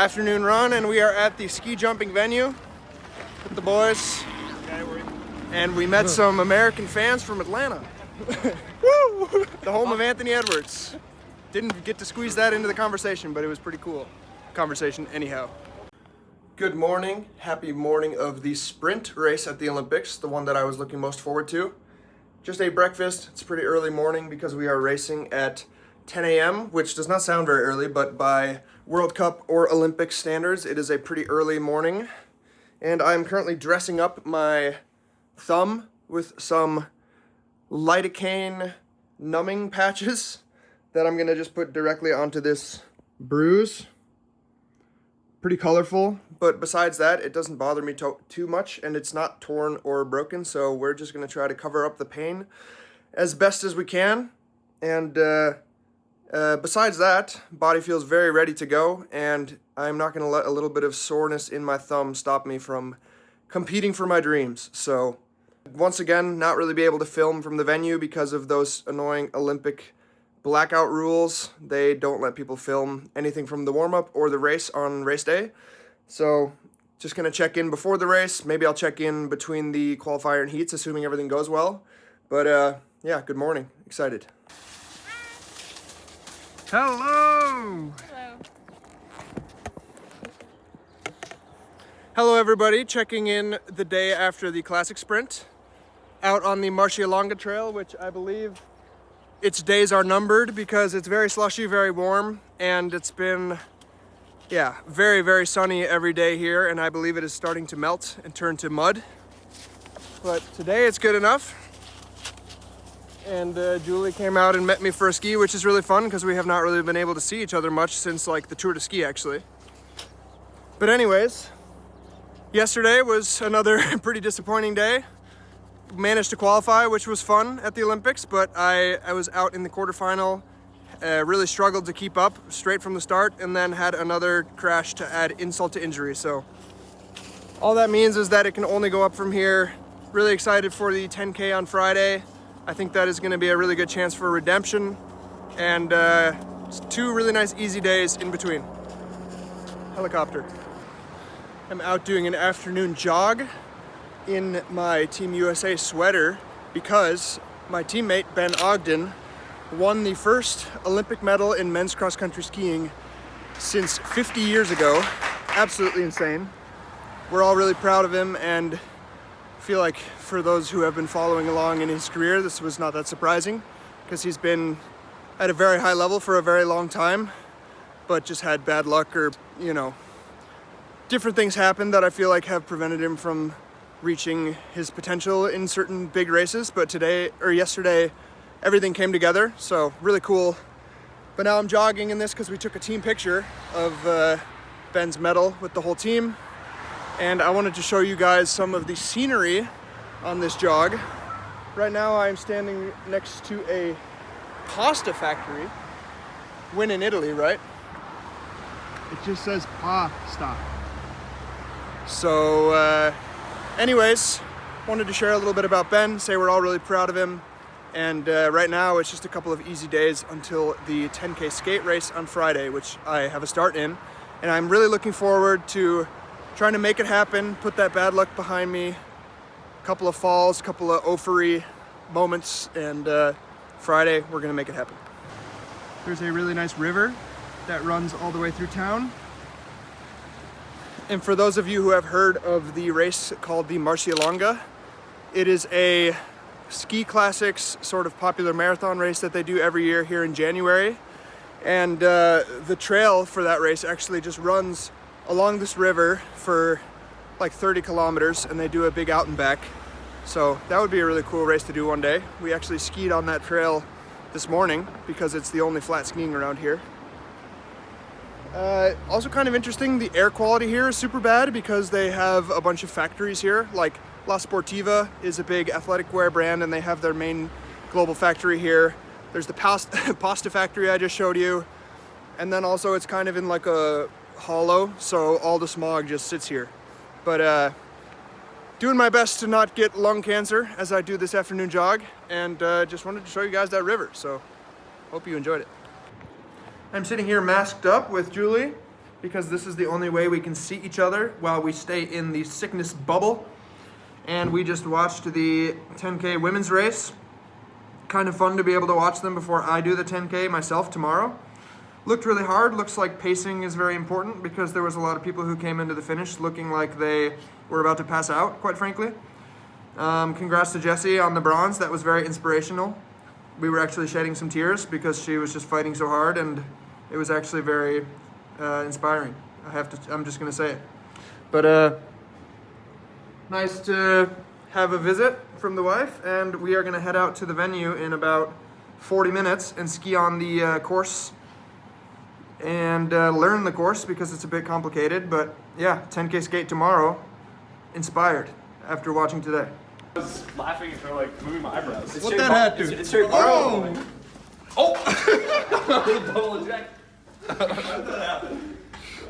Afternoon run, and we are at the ski jumping venue with the boys. And we met some American fans from Atlanta. Woo! The home of Anthony Edwards. Didn't get to squeeze that into the conversation, but it was pretty cool conversation anyhow. Good morning. Happy morning of the sprint race at the Olympics, the one that I was looking most forward to. Just ate breakfast. It's a pretty early morning because we are racing at 10 a.m., which does not sound very early, but by World Cup or Olympic standards, it is a pretty early morning. And I'm currently dressing up my thumb with some lidocaine numbing patches that I'm gonna just put directly onto this bruise. Pretty colorful, but besides that, it doesn't bother me too much, and it's not torn or broken, so we're just gonna try to cover up the pain as best as we can. And besides that, body feels very ready to go, and I'm not gonna let a little bit of soreness in my thumb stop me from competing for my dreams. So once again, not really be able to film from the venue because of those annoying Olympic blackout rules. They don't let people film anything from the warm-up or the race on race day. So just gonna check in before the race. Maybe I'll check in between the qualifier and heats, assuming everything goes well. But yeah, good morning. Excited. Hello! Hello. Hello everybody, checking in the day after the classic sprint out on the Marcialonga Trail, which I believe its days are numbered because it's very slushy, very warm, and it's been, yeah, very, very sunny every day here, and I believe it is starting to melt and turn to mud. But today it's good enough. And Julie came out and met me for a ski, which is really fun because we have not really been able to see each other much since like the Tour de Ski actually. But anyways, yesterday was another pretty disappointing day. Managed to qualify, which was fun at the Olympics, but I was out in the quarterfinal, really struggled to keep up straight from the start, and then had another crash to add insult to injury. So all that means is that it can only go up from here. Really excited for the 10K on Friday. I think that is going to be a really good chance for redemption, and two really nice easy days in between. Helicopter. I'm out doing an afternoon jog in my Team USA sweater because my teammate Ben Ogden won the first Olympic medal in men's cross-country skiing since 50 years ago. Absolutely insane. We're all really proud of him, and I feel like for those who have been following along in his career, this was not that surprising because he's been at a very high level for a very long time, but just had bad luck or, you know, different things happened that I feel like have prevented him from reaching his potential in certain big races. But today, or yesterday, everything came together, so really cool. But now I'm jogging in this because we took a team picture of Ben's medal with the whole team, and I wanted to show you guys some of the scenery on this jog. Right now I'm standing next to a pasta factory. Win in Italy, right? It just says pasta. So anyways, wanted to share a little bit about Ben, say we're all really proud of him, and right now it's just a couple of easy days until the 10K skate race on Friday, which I have a start in, and I'm really looking forward to trying to make it happen, put that bad luck behind me, a couple of falls, a couple of oafery moments, and Friday we're gonna make it happen. There's a really nice river that runs all the way through town. And for those of you who have heard of the race called the Marcialonga, it is a ski classics sort of popular marathon race that they do every year here in January. And the trail for that race actually just runs along this river for like 30 kilometers, and they do a big out and back. So that would be a really cool race to do one day. We actually skied on that trail this morning because it's the only flat skiing around here. Also kind of interesting, the air quality here is super bad because they have a bunch of factories here. Like La Sportiva is a big athletic wear brand, and they have their main global factory here. There's the pasta factory I just showed you. And then also it's kind of in like a hollow, so all the smog just sits here. But doing my best to not get lung cancer as I do this afternoon jog, and just wanted to show you guys that river, so hope you enjoyed it. I'm sitting here masked up with Julie, because this is the only way we can see each other while we stay in the sickness bubble. And we just watched the 10K women's race. Kind of fun to be able to watch them before I do the 10K myself tomorrow. Looked really hard. Looks like pacing is very important because there was a lot of people who came into the finish looking like they were about to pass out, quite frankly. Congrats to Jessie on the bronze. That was very inspirational. We were actually shedding some tears because she was just fighting so hard, and it was actually very inspiring. I'm just gonna say it. But nice to have a visit from the wife, and we are gonna head out to the venue in about 40 minutes and ski on the course and learn the course because it's a bit complicated. But yeah, 10K skate tomorrow. Inspired after watching today. I was laughing and like moving my eyebrows. What that hat do? It's straight bar. Oh! Double eject. How did that happen?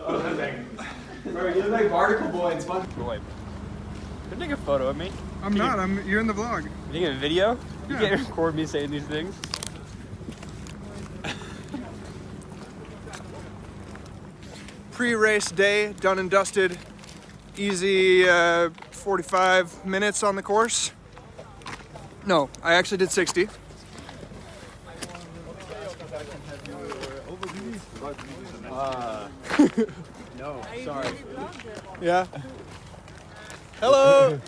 Oh, that thing. Bro, you look like Barnacle Boy in SpongeBob. You're taking a photo of me. You're in the vlog. You taking a video? You Yeah. can't record me saying these things. Pre-race day, done and dusted. Easy 45 minutes on the course. No, I actually did 60. No, sorry. Yeah. Hello.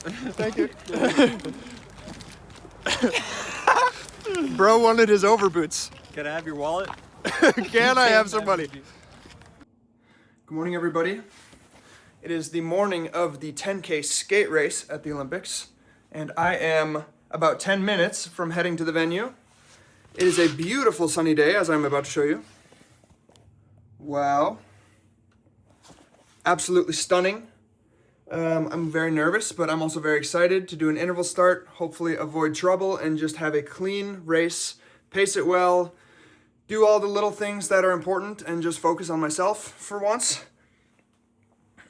Thank you. Bro wanted his overboots. Can I have your wallet? Can I have some money? Good morning, everybody. It is the morning of the 10K skate race at the Olympics, and I am about 10 minutes from heading to the venue. It is a beautiful sunny day, as I'm about to show you. Wow. Absolutely stunning. I'm very nervous, but I'm also very excited to do an interval start, hopefully avoid trouble, and just have a clean race, pace it well, do all the little things that are important, and just focus on myself for once.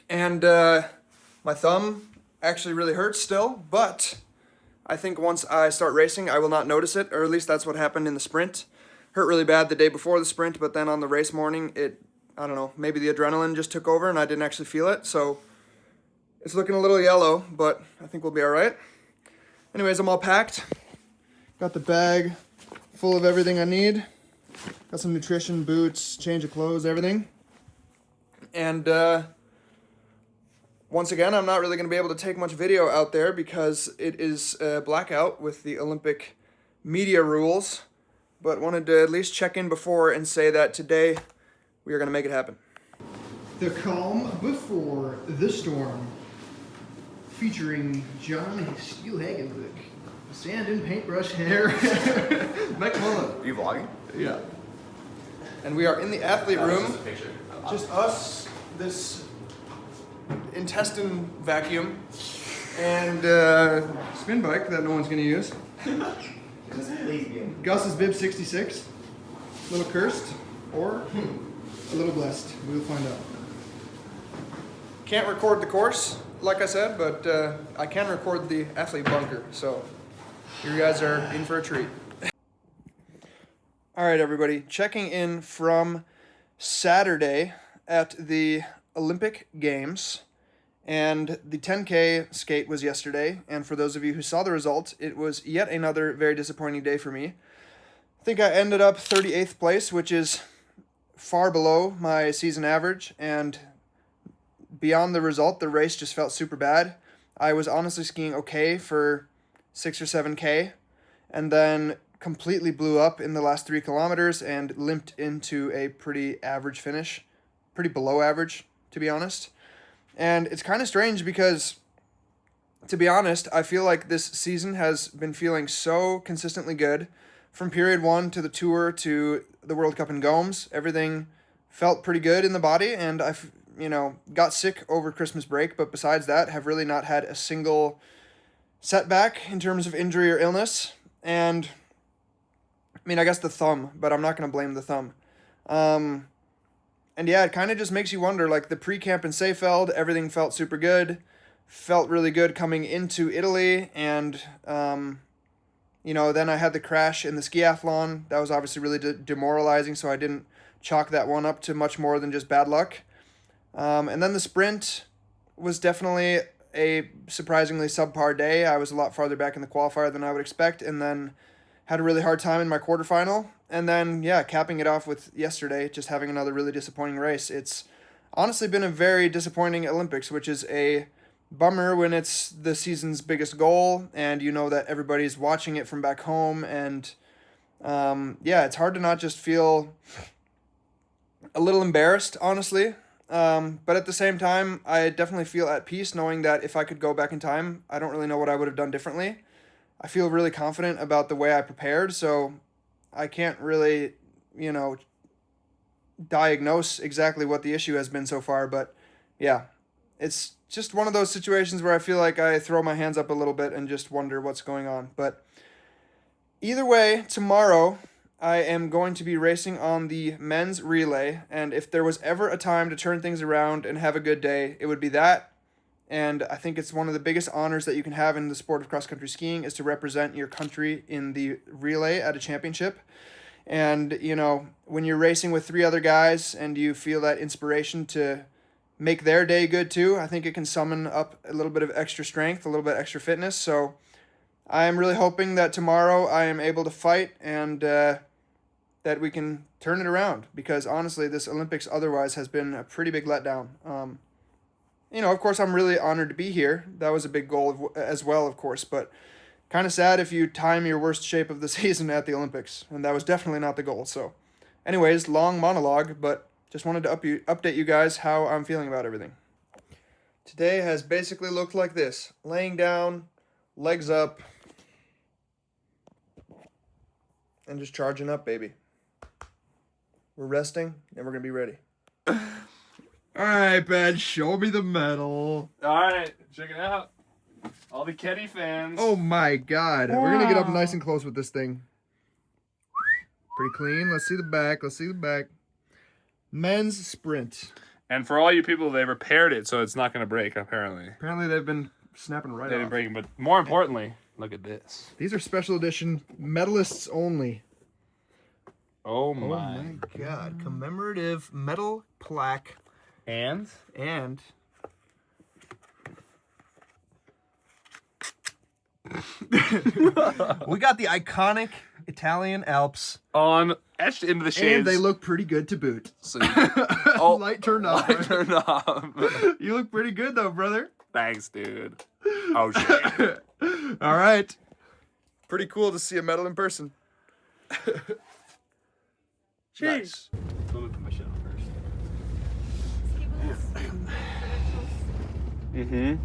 And my thumb actually really hurts still, but I think once I start racing, I will not notice it, or at least that's what happened in the sprint. Hurt really bad the day before the sprint, but then on the race morning, I don't know, maybe the adrenaline just took over and I didn't actually feel it, so it's looking a little yellow, but I think we'll be all right. Anyways, I'm all packed. Got the bag full of everything I need. Got some nutrition, boots, change of clothes, everything. And once again, I'm not really going to be able to take much video out there because it is blackout with the Olympic media rules, but wanted to at least check in before and say that today we are going to make it happen. The calm before the storm, featuring John Steelhagenwick, sand and paintbrush hair, Mike Mullen. Are you vlogging? Yeah. And we are in the athlete room. Just us, this intestine vacuum, and spin bike that no one's gonna use. Gus's bib 66. A little cursed or a little blessed. We will find out. Can't record the course, like I said, but I can record the athlete bunker. So you guys are in for a treat. All right, everybody, checking in from Saturday at the Olympic Games, and the 10K skate was yesterday, and for those of you who saw the result, it was yet another very disappointing day for me. I think I ended up 38th place, which is far below my season average, and beyond the result, the race just felt super bad. I was honestly skiing okay for 6 or 7K, and then completely blew up in the last 3 kilometers and limped into a pretty average finish. Pretty below average, to be honest. And it's kind of strange because, to be honest, I feel like this season has been feeling so consistently good. From period 1 to the tour to the World Cup in Gomes, everything felt pretty good in the body, and I got sick over Christmas break, but besides that, have really not had a single setback in terms of injury or illness. And I guess the thumb, but I'm not going to blame the thumb. And yeah, it kind of just makes you wonder, like the pre-camp in Seefeld, everything felt super good, felt really good coming into Italy, and, then I had the crash in the skiathlon. That was obviously really demoralizing, so I didn't chalk that one up to much more than just bad luck. And then the sprint was definitely a surprisingly subpar day. I was a lot farther back in the qualifier than I would expect, and then had a really hard time in my quarterfinal. And then, yeah, capping it off with yesterday, just having another really disappointing race. It's honestly been a very disappointing Olympics, which is a bummer when it's the season's biggest goal, and you know that everybody's watching it from back home. And yeah, it's hard to not just feel a little embarrassed, honestly. But at the same time, I definitely feel at peace knowing that if I could go back in time, I don't really know what I would have done differently. I feel really confident about the way I prepared, so I can't really, diagnose exactly what the issue has been so far. But yeah, it's just one of those situations where I feel like I throw my hands up a little bit and just wonder what's going on. But either way, tomorrow I am going to be racing on the men's relay, and if there was ever a time to turn things around and have a good day, it would be that. And I think it's one of the biggest honors that you can have in the sport of cross-country skiing is to represent your country in the relay at a championship. And, when you're racing with 3 other guys and you feel that inspiration to make their day good too, I think it can summon up a little bit of extra strength, a little bit extra fitness. So I am really hoping that tomorrow I am able to fight and that we can turn it around, because honestly, this Olympics otherwise has been a pretty big letdown. Of course, I'm really honored to be here. That was a big goal as well, of course, but kind of sad if you time your worst shape of the season at the Olympics, and that was definitely not the goal. So anyways, long monologue, but just wanted to update you guys how I'm feeling about everything. Today has basically looked like this: laying down, legs up, and just charging up, baby. We're resting, and we're going to be ready. All right, Ben, show me the medal. All right, check it out. All the Keddy fans. Oh my God. Wow. We're going to get up nice and close with this thing. Pretty clean. Let's see the back. Men's sprint. And for all you people, they repaired it so it's not going to break, apparently. Apparently they've been snapping right off. They've been breaking, but more importantly, look at this. These are special edition medalists only. Oh my God. Commemorative metal plaque. And we got the iconic Italian Alps etched into the shades. And they look pretty good to boot. So, light turned off. Turned off. You look pretty good though, brother. Thanks, dude. Oh shit. All right. Pretty cool to see a medal in person. Jeez. Nice. Let me put my shit on first. Mm-hmm.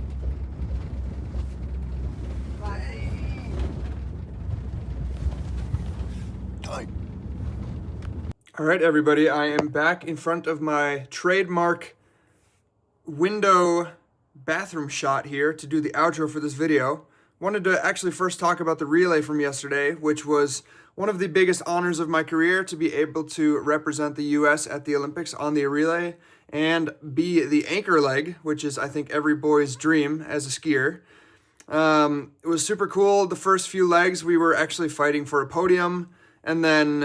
All right, everybody, I am back in front of my trademark window bathroom shot here to do the outro for this video. Wanted to actually first talk about the relay from yesterday, which was one of the biggest honors of my career, to be able to represent the U.S. at the Olympics on the relay and be the anchor leg, which is, I think, every boy's dream as a skier. It was super cool. The first few legs, we were actually fighting for a podium, and then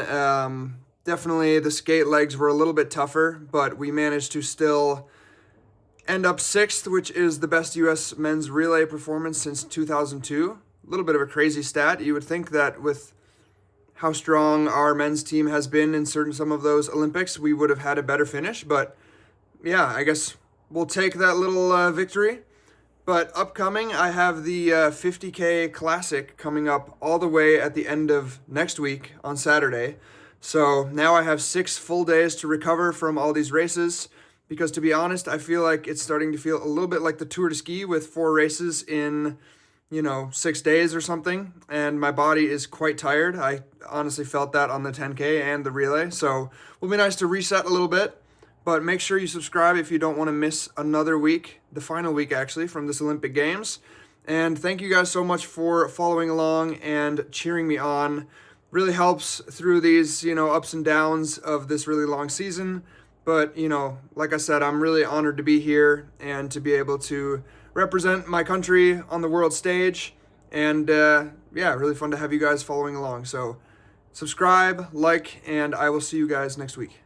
definitely the skate legs were a little bit tougher, but we managed to still end up 6th, which is the best U.S. men's relay performance since 2002. A little bit of a crazy stat. You would think that with how strong our men's team has been in some of those Olympics, we would have had a better finish, but yeah, I guess we'll take that little victory. But upcoming, I have the 50K Classic coming up all the way at the end of next week on Saturday. So now I have 6 full days to recover from all these races, because to be honest, I feel like it's starting to feel a little bit like the Tour de Ski with 4 races in, 6 days or something. And my body is quite tired. I honestly felt that on the 10K and the relay. So it will be nice to reset a little bit. But make sure you subscribe if you don't want to miss another week, the final week actually, from this Olympic Games. And thank you guys so much for following along and cheering me on. Really helps through these, ups and downs of this really long season. But, like I said, I'm really honored to be here and to be able to represent my country on the world stage. And, really fun to have you guys following along. So subscribe, like, and I will see you guys next week.